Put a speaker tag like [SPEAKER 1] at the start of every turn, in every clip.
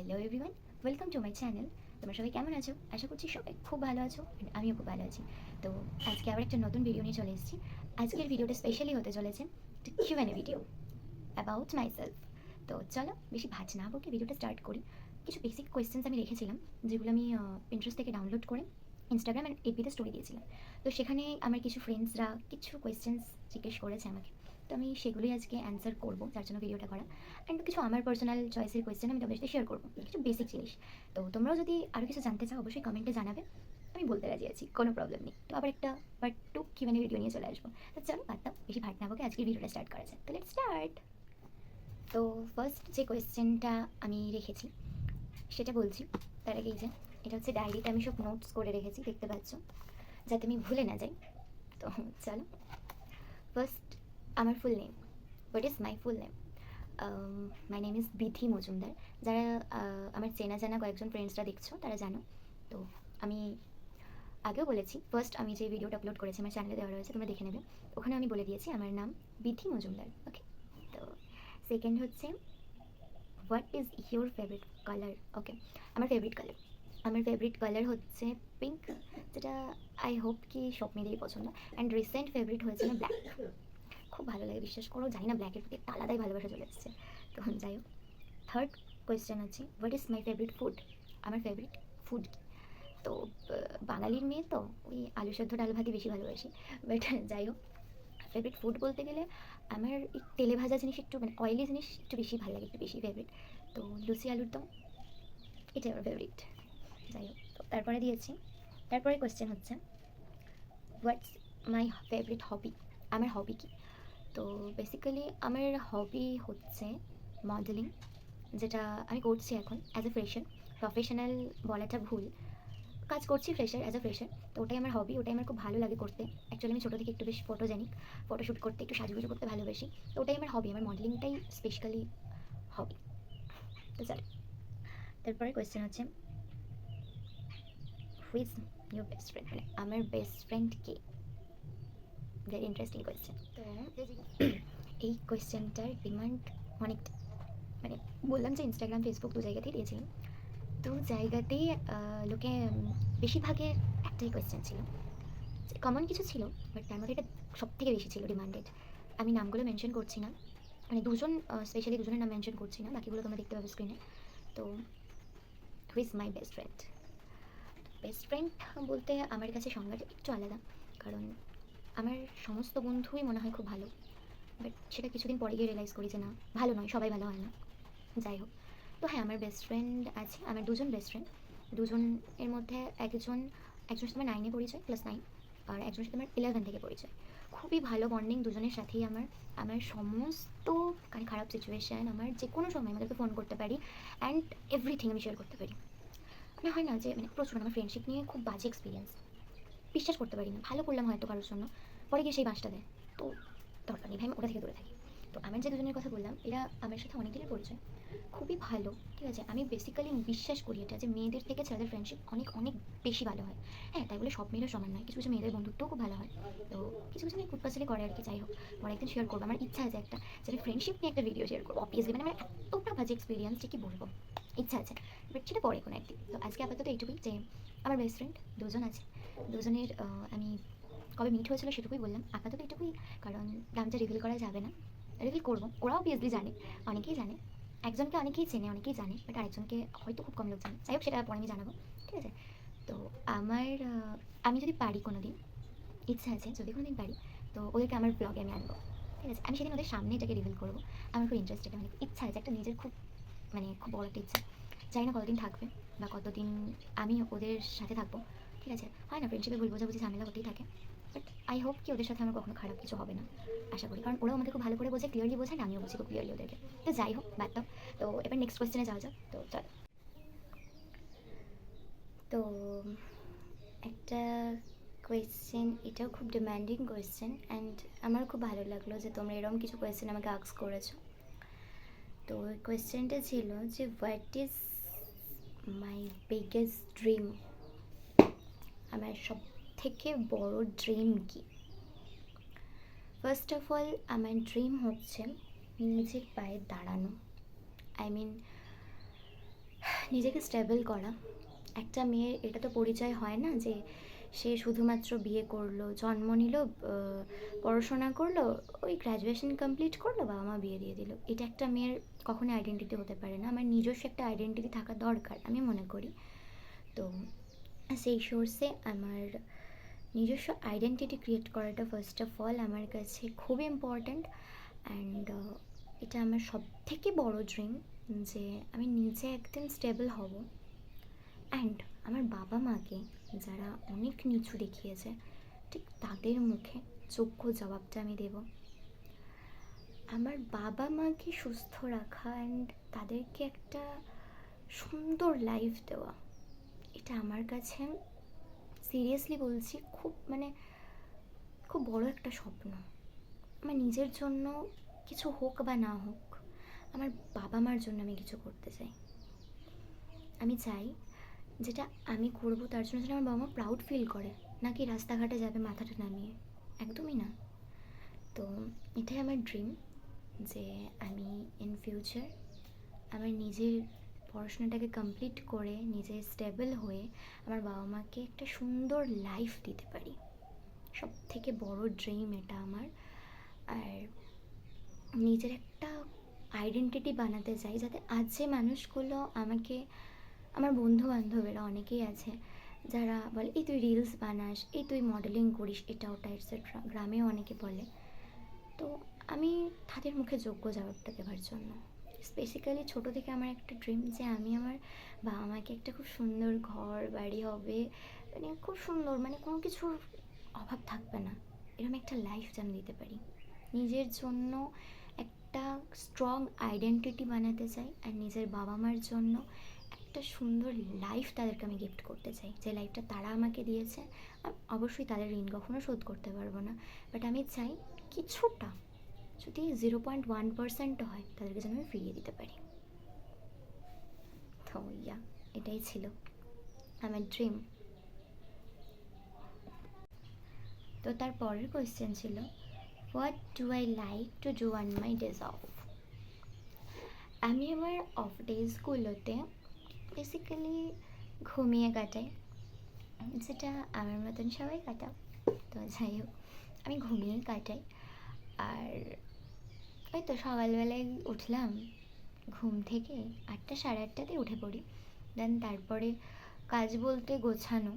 [SPEAKER 1] Hello everyone, welcome to my channel. তোমরা সবাই কেমন আছো? আশা করছি সবাই খুব ভালো আছো, and আমিও খুব ভালো আছি। তো আজকে আবার একটা নতুন ভিডিও নিয়ে চলে এসেছি। আজকের ভিডিওটা স্পেশালি হতে চলেছে একটা কিউএনএ ভিডিও অ্যাবাউট মাইসেলফ। তো চলো বেশি ভাজ না বকে ভিডিওটা স্টার্ট করি। কিছু বেসিক কোয়েশ্চেন্স আমি রেখেছিলাম, যেগুলো আমি পিন্টারেস্ট থেকে ডাউনলোড করে ইনস্টাগ্রাম অ্যান্ড এফবিতে স্টোরি দিয়েছিলাম। তো সেখানে আমার কিছু ফ্রেন্ডসরা কিছু কোয়েশ্চেন্স জিজ্ঞেস করেছে আমাকে, তো আমি সেগুলোই আজকে অ্যান্সার করবো, যার জন্য ভিডিওটা করা। অ্যান্ড কিছু আমার পার্সোনাল চয়েসের কোয়েশ্চেন আমি তোমাদের সাথে শেয়ার করবো, কিছু বেসিক জিনিস। তো তোমরাও যদি আরও কিছু জানতে চাও অবশ্যই কমেন্টে জানাবে, আমি বলতে রাজি আছি, কোনো প্রবলেম নেই। তো আবার একটা পার্ট 2 কিউএনএ ভিডিও নিয়ে চলে আসবো। তো চলো বাদ দাও, বেশি ভাট না বকে আজকের ভিডিওটা স্টার্ট করা যায়। তো লেটস স্টার্ট। তো ফার্স্ট যে কোয়েশ্চেনটা আমি রেখেছি সেটা বলছি। তার আগে এই যে এটা হচ্ছে ডায়েরিতে আমি সব নোটস করে রেখেছি, দেখতে পাচ্ছ, যাতে আমি ভুলে না যাই। তো চলো, ফার্স্ট আমার full name. What is my full name? My name is Bithi Majumdar. যারা আমার চেনা জানা কয়েকজন ফ্রেন্ডসরা দেখছো তারা জানো। তো আমি আগেও বলেছি, ফার্স্ট আমি যে ভিডিওটা আপলোড করেছি আমার চ্যানেলে দেওয়া রয়েছে, তোমরা দেখে নেবে। ওখানে আমি বলে দিয়েছি আমার নাম বিথি মজুমদার। ওকে, তো সেকেন্ড হচ্ছে what is your favourite colour? Okay, আমার ফেভারিট কালার হচ্ছে পিঙ্ক, যেটা আই হোপ কি সব মেয়েদেরই পছন্দ। অ্যান্ড রিসেন্ট ফেভারিট হয়েছে আমার ব্ল্যাক। খুব ভালো লাগে, বিশ্বাস করো, জানি না ব্ল্যাকের প্রতি একটা আলাদাই ভালোবাসা চলে এসেছে। তো যাই হোক, থার্ড কোয়েশ্চেন আছে what is my favourite food? আমার ফেভারিট ফুড কি? তো বাঙালির মেয়ে তো ওই আলু সেদ্ধ ডাল ভাতই বেশি ভালোবাসি। বাট যাই হোক, ফেভারিট ফুড বলতে গেলে আমার এই তেলে ভাজা জিনিস, একটু মানে অয়েলি জিনিস একটু বেশি ভালো লাগে, একটু বেশি ফেভারিট। তো লুচি আলুর দম, এটাই আমার ফেভারিট। যাই হোক, তো তারপরে দিয়েছি, তারপরে কোয়েশ্চেন হচ্ছে হোয়াটস মাই ফেভারিট হবি? আমার হবি কী? তো বেসিক্যালি আমার হবি হচ্ছে মডেলিং, যেটা আমি করছি এখন অ্যাজ এ ফ্রেশার। প্রফেশনাল বলাটা ভুল, কাজ করছি ফ্রেশার, অ্যাজ এ ফ্রেশার। তো ওটাই আমার হবি, ওটাই আমার খুব ভালো লাগে করতে। অ্যাকচুয়ালি আমি ছোটো থেকে একটু বেশ ফটোজেনিক, ফটোশ্যুট করতে, একটু সাজুগুজু করতে ভালোবাসি। তো ওটাই আমার হবি, আমার মডেলিংটাই স্পেশালি হবি। তো চলো, তারপরে কোয়েশ্চেন হচ্ছে হুইজ ইউর বেস্ট ফ্রেন্ড? মানে আমার বেস্ট ফ্রেন্ড কে? Very interesting question. তো এই কোয়েশ্চেনটার ডিমান্ড অনেকটা, মানে বললাম যে ইনস্টাগ্রাম ফেসবুক দু জায়গাতেই দিয়েছিলাম। দু জায়গাতেই লোকে বেশিরভাগের একটাই কোয়েশ্চেন ছিল, কমন কিছু ছিল, বাট তার মধ্যে এটা সব থেকে বেশি ছিল ডিমান্ডেড। আমি নামগুলো মেনশন করছি না, মানে দুজন স্পেশালি দুজনের নাম মেনশন করছি না, বাকিগুলো তোমরা দেখতে পাবে স্ক্রিনে। তো who is my best friend? Best friend বলতে আমার কাছে সংজ্ঞাটা একটু আলাদা, কারণ আমার সমস্ত বন্ধুই মনে হয় খুব ভালো, বাট সেটা কিছুদিন পরে গিয়ে রিয়েলাইজ করি যে না, ভালো নয়, সবাই ভালো হয় না। যাই হোক, তো হ্যাঁ, আমার বেস্ট ফ্রেন্ড আছে, আমার দুজন বেস্ট ফ্রেন্ড। দুজনের মধ্যে একজনের সাথে আমার 9-এ পরিচয়, ক্লাস 9, আর একজনের সাথে আমার 11 থেকে পরিচয়। খুবই ভালো বন্ডিং দুজনের সাথেই আমার। আমার সমস্ত মানে খারাপ সিচুয়েশান, আমার যে কোনো সময় আমাদেরকে ফোন করতে পারি, অ্যান্ড এভরিথিং আমি শেয়ার করতে পারি। মানে হয় না যে, মানে প্রচুর, আমার ফ্রেন্ডশিপ নিয়ে খুব বাজে এক্সপিরিয়েন্স, বিশ্বাস করতে পারি না, ভালো করলাম হয়তো কারোর জন্য, পরে গিয়ে সেই বাসটা দেয়। তো দরকার নেই ভাই, আমি ওটা থেকে দূরে থাকি। তো আমার যে দুজনের কথা বললাম, এরা আমার সাথে অনেক দিনের পরিচয়, খুবই ভালো। ঠিক আছে, আমি বেসিক্যালি বিশ্বাস করি এটা, যে মেয়েদের থেকে ছেলেদের ফ্রেন্ডশিপ অনেক অনেক বেশি ভালো হয়। হ্যাঁ, তাই বলে সব মেয়েরা সমান নয়, কিছু কিছু মেয়েদের বন্ধুত্বও খুব ভালো হয়। তো কিছু কিছু মেয়ে কুটকাচালি করে আর কি। যাই হোক, পরে একদিন শেয়ার করবো, আমার ইচ্ছা আছে একটা, যেটা ফ্রেন্ডশিপ নিয়ে একটা ভিডিও শেয়ার করবো অবভিয়াসলি, মানে আমার এতটা বাজে এক্সপিরিয়েন্স যে কি বলবো, ইচ্ছা আছে, বাট সেটা পরে কোনো একদিন। তো আজকে আপাতত এইটুকুই, যে আমার বেস্ট ফ্রেন্ড দুজন আছে, দুজনের আমি কবে মিট হয়েছিল সেটুকুই বললাম, আপাতত এটুকুই। কারণ নামটা রিভিল করা যাবে না, রিভিল করবো, ওরাও অবভিয়াসলি জানে, অনেকেই জানে। একজনকে অনেকেই চেনে, অনেকেই জানে, বাট আরেকজনকে হয়তো খুব কম লোক জানে। যাই হোক, সেটা পরে আমি জানাবো, ঠিক আছে। তো আমার আমি যদি পারি কোনো দিন, ইচ্ছা আছে যদি কোনো দিন পারি, তো ওদেরকে আমার ব্লগে আমি আনবো, ঠিক আছে। আমি সেদিন ওদের সামনে এটাকে রিভিল করবো। আমার খুব ইন্টারেস্টেড, মানে ইচ্ছা আছে একটা নিজের, খুব মানে খুব বড় একটা ইচ্ছা। জানি না কতদিন থাকবে বা কতদিন আমি ওদের সাথে থাকবো, ঠিক আছে। হয় না, ফ্রেন্ডশিপে ভুল বোঝাবুঝি ঝামেলা হতেই থাকে, বাট আই হোপ কি ওদের সাথে আমার কখনো খারাপ কিছু হবে না, আশা করি। কারণ ওরাও আমাকে খুব ভালো করে বোঝে, ক্লিয়ারলি বোঝে, আর আমিও বুঝি খুব ক্লিয়ারলি ওদেরকে। তো যাই হোক, বাদ দাও। তো এবার নেক্সট কোয়েশ্চেনে যাওয়া যাক। তো চলো, তো একটা কোয়েশ্চেন, এটাও খুব ডিমান্ডিং কোয়েশ্চেন, অ্যান্ড আমার খুব ভালো লাগলো যে তোমরা এরকম কিছু কোয়েশ্চেন আমাকে আস্ক করেছো। তো ওই কোয়েশ্চেনটা ছিল যে what is my biggest dream? আমার সব থেকে বড় ড্রিম কি? ফার্স্ট অফ অল, আমার ড্রিম হচ্ছে নিজের পায়ে দাঁড়ানো। আই মিন, নিজেকে স্টেবল করা। একটা মেয়ের এটা তো পরিচয় হয় না যে সে শুধুমাত্র বিয়ে করলো, জন্ম নিল, পড়াশোনা করলো, ওই গ্র্যাজুয়েশন কমপ্লিট করলো, বাবা মা বিয়ে দিয়ে দিল। এটা একটা মেয়ের কখনো আইডেন্টিটি হতে পারে না। আমার নিজস্ব একটা আইডেন্টিটি থাকা দরকার আমি মনে করি। তো সেই সোর্সে আমার নিজস্ব আইডেন্টিটি ক্রিয়েট করাটা ফার্স্ট অফ অল আমার কাছে খুব ইম্পর্ট্যান্ট। অ্যান্ড এটা আমার সবথেকে বড় ড্রিম যে আমি নিজে একদিন স্টেবল হব। অ্যান্ড আমার বাবা মাকে যারা অনেক নিচু দেখিয়েছে ঠিক তাদের মুখে যোগ্য জবাবটা আমি দেব। আমার বাবা মাকে সুস্থ রাখা অ্যান্ড তাদেরকে একটা সুন্দর লাইফ দেওয়া, এটা আমার কাছে সিরিয়াসলি বলছি খুব বড় একটা স্বপ্ন। আমার নিজের জন্য কিছু হোক বা না হোক, আমার বাবা মার জন্য আমি কিছু করতে চাই। আমি চাই যেটা আমি করবো তার জন্য যেন আমার বাবা মা প্রাউড ফিল করে, নাকি রাস্তাঘাটে যাবে মাথাটা নামিয়ে, একদমই না। তো এটাই আমার ড্রিম যে আমি ইন ফিউচার আমার নিজের পড়াশোনাটাকে কমপ্লিট করে নিজে স্টেবল হয়ে আমার বাবা মাকে একটা সুন্দর লাইফ দিতে পারি। সব থেকে বড় ড্রিম এটা আমার। আর নিজের একটা আইডেন্টিটি বানাতে চাই, যাতে আজ যে মানুষগুলো আমাকে, আমার বন্ধু বান্ধবেরা অনেকেই আছে যারা বলে এই তুই রিলস বানাস, এই তুই মডেলিং করিস, এটা ওটা এটসেট্রা, গ্রামেও অনেকে বলে। তো আমি তাদের মুখে যোগ্য জবাবটা দেওয়ার জন্য বেসিক্যালি ছোটো থেকে আমার একটা ড্রিম যে আমি আমার বাবা মাকে একটা খুব সুন্দর ঘর বাড়ি হবে, মানে খুব সুন্দর, মানে কোনো কিছুর অভাব থাকবে না, এরকম একটা লাইফ যেন দিতে পারি। নিজের জন্য একটা স্ট্রং আইডেন্টিটি বানাতে চাই আর নিজের বাবা মার জন্য একটা সুন্দর লাইফ তাদেরকে আমি গিফট করতে চাই, যে লাইফটা তারা আমাকে দিয়েছে। অবশ্যই তাদের ঋণ কখনো শোধ করতে পারবো না, বাট আমি চাই কিছুটা, যদি 0.1% হয়, তাদেরকে যেন আমি ফিরিয়ে দিতে পারি। তো এটাই ছিল আমার ড্রিম। তো তার পরের কোয়েশ্চেন ছিল, what do I like to do on my days of. আমি আমার অফ ডেজগুলোতে বেসিক্যালি ঘুমিয়ে কাটাই, যেটা আমার মতন সবাই কাটাও। তো যাই হোক, আমি ঘুমিয়েই কাটাই। আর ওই তো সকালবেলায় উঠলাম ঘুম থেকে, 8টা সাড়ে 8টাতে উঠে পড়ি। দেন তারপরে কাজ বলতে গোছানো,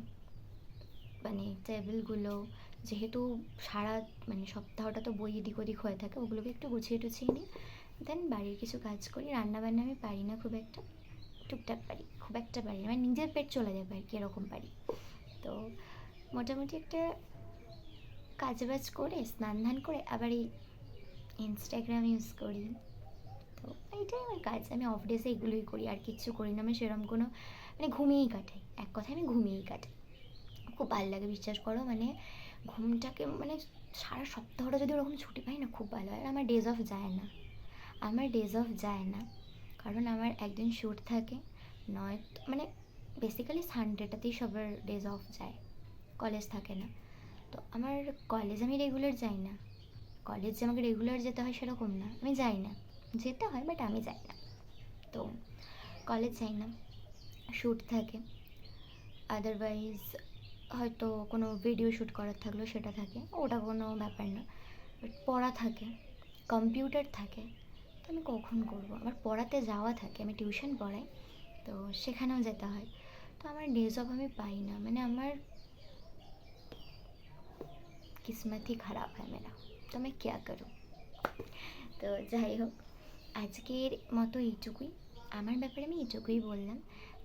[SPEAKER 1] মানে টেবিলগুলো, যেহেতু সারা মানে সপ্তাহটা তো বই এদিক ওদিক হয়ে থাকে, ওগুলোকে একটু গুছিয়ে টুছিয়ে নিই। দেন বাড়ির কিছু কাজ করি। রান্নাবান্না আমি পারি না খুব একটা, টুকটাক পারি, খুব একটা পারি না, মানে নিজের পেট চলে যাবে আর কি, এরকম পারি। তো মোটামুটি একটা কাজবাজ করে স্নান ধান করে আবার এই ইনস্টাগ্রাম ইউজ করি। তো এইটাই আমার কাজ। আমি অফ ডেসে এগুলোই করি, আর কিচ্ছু করি না। আমি সেরকম কোনো, মানে ঘুমিয়েই কাটাই, এক কথায় আমি ঘুমিয়েই কাটাই। খুব ভালো লাগে, বিশ্বাস করো, মানে ঘুমটাকে, মানে সারা সপ্তাহটা যদি ওরকম ছুটি পাই না, খুব ভালো হয়। আমার ডেজ অফ যায় না, আমার ডেজ অফ যায় না, কারণ আমার একদিন শ্যুট থাকে, নয় মানে বেসিক্যালি সানডেটাতেই সবার ডেজ অফ যায়, কলেজ থাকে না। তো আমার কলেজ আমি রেগুলার যাই না, কলেজ যে আমাকে রেগুলার যেতে হয় সেরকম না, আমি যাই না, যেতে হয় বাট আমি যাই না। তো কলেজ যাই না, শ্যুট থাকে, আদারওয়াইজ হয়তো কোনো ভিডিও শ্যুট করার থাকলেও সেটা থাকে, ওটা কোনো ব্যাপার না। বাট পড়া থাকে, কম্পিউটার থাকে, তো আমি কখন করবো? আবার পড়াতে যাওয়া থাকে, আমি টিউশন পড়াই, তো সেখানেও যেতে হয়। তো আমার ডেজ অফ আমি পাই না, মানে আমার किस्मत ही ख़राब है मेरा, तो मैं क्या करूँ। তো যাই হোক, আজকের মতো এইটুকুই, আমার ব্যাপারে আমি এইটুকুই বললাম।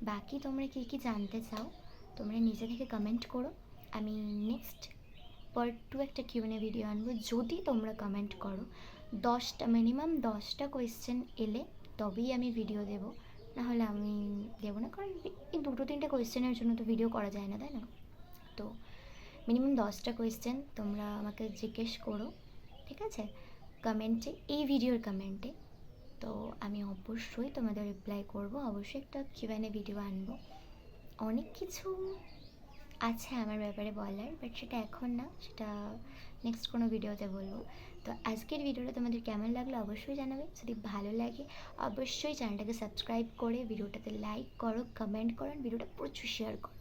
[SPEAKER 1] বাকি তোমরা কী কী জানতে চাও তোমরা নিজে থেকে কমেন্ট করো, আমি নেক্সট পার্ট 2 একটা কিউএনএ ভিডিও আনবো, যদি তোমরা কমেন্ট করো। 10টা মিনিমাম 10টা কোয়েশ্চেন এলে তবেই আমি ভিডিও দেবো, নাহলে আমি দেবো না, কারণ এই 2-3টে কোয়েশ্চেনের জন্য তো ভিডিও করা যায় না, তাই না? তো মিনিমাম 10টা কোয়েশ্চেন তোমরা আমাকে জিজ্ঞেস করো, ঠিক আছে, কমেন্টে, এই ভিডিওর কমেন্টে। তো আমি অবশ্যই তোমাদের রিপ্লাই করব, অবশ্যই একটা কিউএনএ ভিডিও আনবো। অনেক কিছু আছে আমার ব্যাপারে বলার, বাট সেটা এখন না, সেটা নেক্সট কোনো ভিডিওতে বলবো। তো আজকের ভিডিওটা তোমাদের কেমন লাগলো অবশ্যই জানাবে। যদি ভালো লাগে অবশ্যই চ্যানেলটাকে সাবস্ক্রাইব করে ভিডিওটাতে লাইক করো, কমেন্ট করো, ভিডিওটা প্রচুর শেয়ার করো।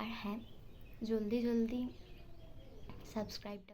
[SPEAKER 1] আর হ্যাঁ, জলদি জলদি সাবস্ক্রাইবটা